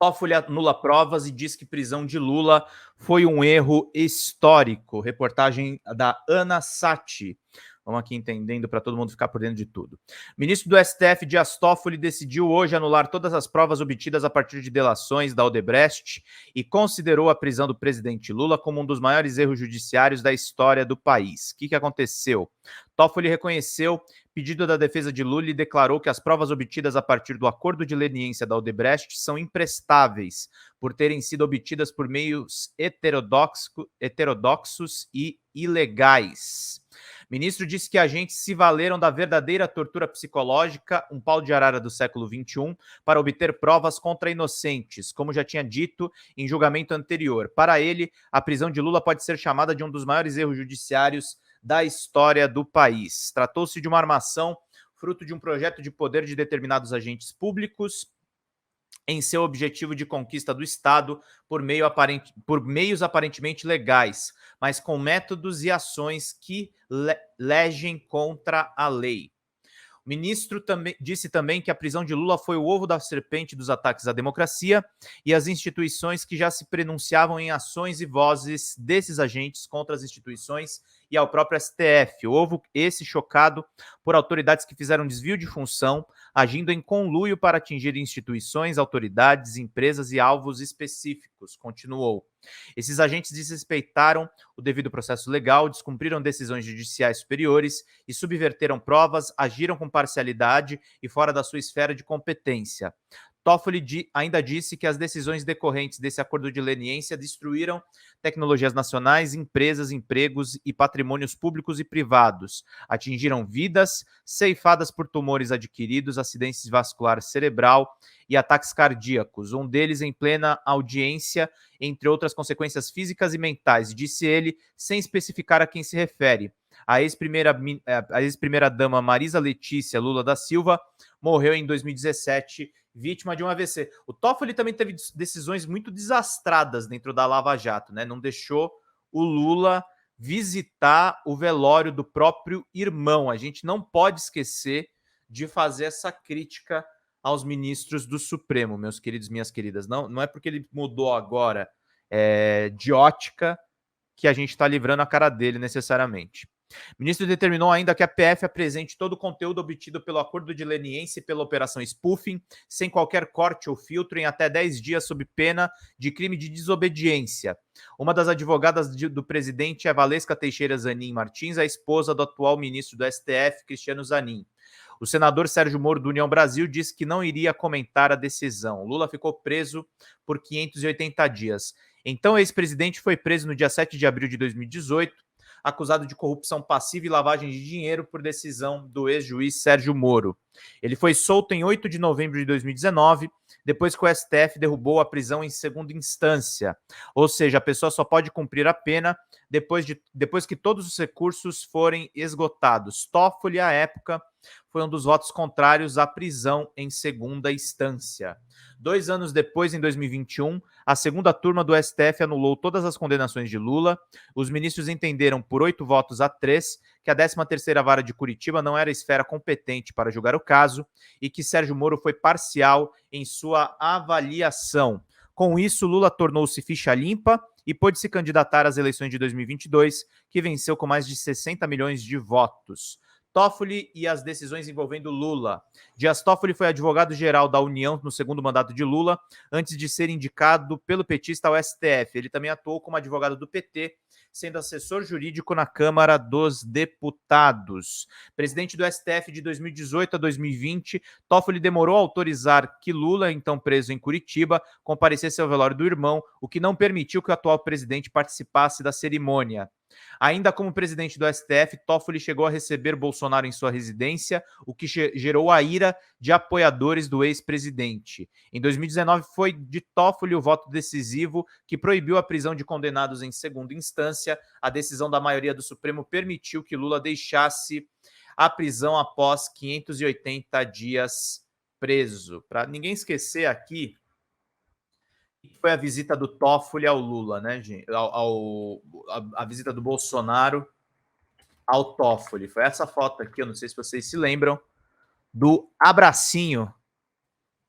Toffoli anula provas e diz que prisão de Lula foi um erro histórico. Reportagem da Ana Satti. Vamos aqui entendendo para todo mundo ficar por dentro de tudo. O ministro do STF, Dias Toffoli, decidiu hoje anular todas as provas obtidas a partir de delações da Odebrecht e considerou a prisão do presidente Lula como um dos maiores erros judiciários da história do país. O que aconteceu? Toffoli reconheceu pedido da defesa de Lula e declarou que as provas obtidas a partir do acordo de leniência da Odebrecht são imprestáveis por terem sido obtidas por meios heterodoxos e ilegais. O ministro disse que agentes se valeram da verdadeira tortura psicológica, um pau de arara do século XXI, para obter provas contra inocentes, como já tinha dito em julgamento anterior. Para ele, a prisão de Lula pode ser chamada de um dos maiores erros judiciários da história do país. Tratou-se de uma armação fruto de um projeto de poder de determinados agentes públicos em seu objetivo de conquista do Estado por meios aparentemente legais, mas com métodos e ações que legem contra a lei. O ministro disse também que a prisão de Lula foi o ovo da serpente dos ataques à democracia e às instituições que já se pronunciavam em ações e vozes desses agentes contra as instituições e ao próprio STF. O ovo esse chocado por autoridades que fizeram desvio de função, agindo em conluio para atingir instituições, autoridades, empresas e alvos específicos, continuou. Esses agentes desrespeitaram o devido processo legal, descumpriram decisões judiciais superiores e subverteram provas, agiram com parcialidade e fora da sua esfera de competência. Toffoli ainda disse que as decisões decorrentes desse acordo de leniência destruíram tecnologias nacionais, empresas, empregos e patrimônios públicos e privados, atingiram vidas ceifadas por tumores adquiridos, acidentes vascular cerebral e ataques cardíacos, um deles em plena audiência, entre outras consequências físicas e mentais, disse ele, sem especificar a quem se refere. A ex-primeira-dama Marisa Letícia Lula da Silva morreu em 2017, vítima de um AVC. O Toffoli também teve decisões muito desastradas dentro da Lava Jato, né? Não deixou o Lula visitar o velório do próprio irmão. A gente não pode esquecer de fazer essa crítica aos ministros do Supremo, meus queridos, minhas queridas. Não é porque ele mudou agora de ótica que a gente está livrando a cara dele necessariamente. O ministro determinou ainda que a PF apresente todo o conteúdo obtido pelo acordo de leniência e pela operação spoofing, sem qualquer corte ou filtro, em até 10 dias sob pena de crime de desobediência. Uma das advogadas do presidente é Valesca Teixeira Zanin Martins, a esposa do atual ministro do STF, Cristiano Zanin. O senador Sérgio Moro, do União Brasil, disse que não iria comentar a decisão. Lula ficou preso por 580 dias. Então, o ex-presidente foi preso no dia 7 de abril de 2018, acusado de corrupção passiva e lavagem de dinheiro por decisão do ex-juiz Sérgio Moro. Ele foi solto em 8 de novembro de 2019, depois que o STF derrubou a prisão em segunda instância. Ou seja, a pessoa só pode cumprir a pena depois que todos os recursos forem esgotados. Toffoli, à época, foi um dos votos contrários à prisão em segunda instância. 2 anos depois, em 2021, a segunda turma do STF anulou todas as condenações de Lula. Os ministros entenderam por 8-3 que a 13ª Vara de Curitiba não era esfera competente para julgar o caso e que Sérgio Moro foi parcial em sua avaliação. Com isso, Lula tornou-se ficha limpa e pôde se candidatar às eleições de 2022, que venceu com mais de 60 milhões de votos. Toffoli e as decisões envolvendo Lula. Dias Toffoli foi advogado-geral da União no segundo mandato de Lula, antes de ser indicado pelo petista ao STF. Ele também atuou como advogado do PT, sendo assessor jurídico na Câmara dos Deputados. Presidente do STF de 2018 a 2020, Toffoli demorou a autorizar que Lula, então preso em Curitiba, comparecesse ao velório do irmão, o que não permitiu que o atual presidente participasse da cerimônia. Ainda como presidente do STF, Toffoli chegou a receber Bolsonaro em sua residência, o que gerou a ira de apoiadores do ex-presidente. Em 2019, foi de Toffoli o voto decisivo que proibiu a prisão de condenados em segunda instância. A decisão da maioria do Supremo permitiu que Lula deixasse a prisão após 580 dias preso. Para ninguém esquecer aqui, foi a visita do Toffoli ao Lula, né, gente? A visita do Bolsonaro ao Toffoli. Foi essa foto aqui, eu não sei se vocês se lembram, do abracinho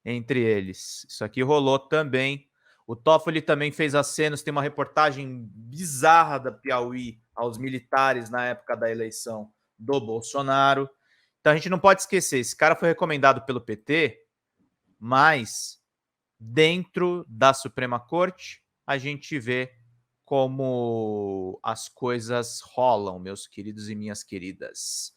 entre eles. Isso aqui rolou também. O Toffoli também fez acenos, tem uma reportagem bizarra da Piauí aos militares na época da eleição do Bolsonaro. Então a gente não pode esquecer, esse cara foi recomendado pelo PT, mas dentro da Suprema Corte a gente vê como as coisas rolam, meus queridos e minhas queridas.